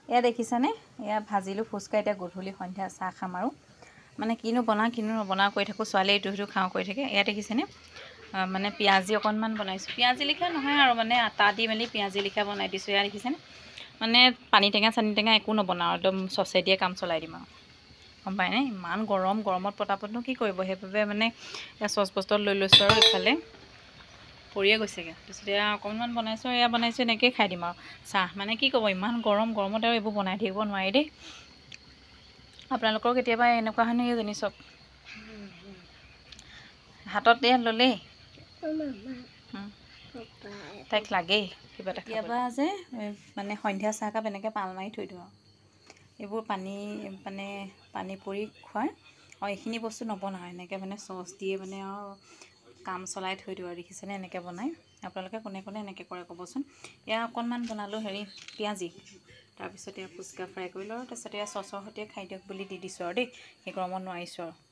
এয়া দেখিছানে এয়া ভাজিলোঁ ফুচকা এতিয়া গধূলি সন্ধিয়া চাহ খাম আৰু মানে কিনো নবনাওঁ কৰি থাকোঁ ছোৱালীয়ে ইটো সিটো খাওঁ কৰি থাকে এয়া দেখিছেনে মানে পিঁয়াজি অকণমান বনাইছোঁ পিঁয়াজি লিখা নহয় আৰু মানে আটা দি মেলি পিঁয়াজি লিখা বনাই দিছোঁ এয়া দেখিছেনে মানে পানী টেঙা চানী টেঙা একো নবনাওঁ একদম চচে দিয়ে কাম চলাই দিম আৰু গম পায়নে ইমান গৰমত পটাপটনো কি কৰিব সেইবাবে মানে এয়া চচ বটল লৈ লৈছোঁ আৰু ইফালে পৰিয়ে গৈছেগৈ তাৰপিছত এয়া অকণমান বনাইছোঁ এয়া বনাইছোঁ এনেকৈয়ে খাই দিম আৰু চাহ মানে কি ক'ব ইমান গৰমত আৰু এইবোৰ বনাই থাকিব নোৱাৰি দেই আপোনালোকৰ কেতিয়াবা এনেকুৱা হয় নেকি জানি চব হাতত এয়া ল'লেই তাইক লাগেই কিবা এটা কেতিয়াবা যে মানে সন্ধিয়া চাহকাপ এনেকৈ পাল মাৰি থৈ দিওঁ আৰু এইবোৰ পানী পৰি খোৱাৰ আৰু এইখিনি বস্তু নবনাওঁ এনেকৈ মানে চচ দিয়ে মানে আৰু কাম চলাই থৈ দিওঁ আৰু দেখিছেনে এনেকৈ বনাই আপোনালোকে কোনে এনেকৈ কৰে ক'বচোন এয়া অকণমান বনালোঁ পিঁয়াজি তাৰপিছত এয়া ফুচকা ফ্ৰাই কৰিলোঁ আৰু তাৰপিছত এয়া চচৰ সৈতে খাই দিয়ক বুলি দি দিছোঁ আৰু দেই সেই গৰমত নোৱাৰিছোঁ আৰু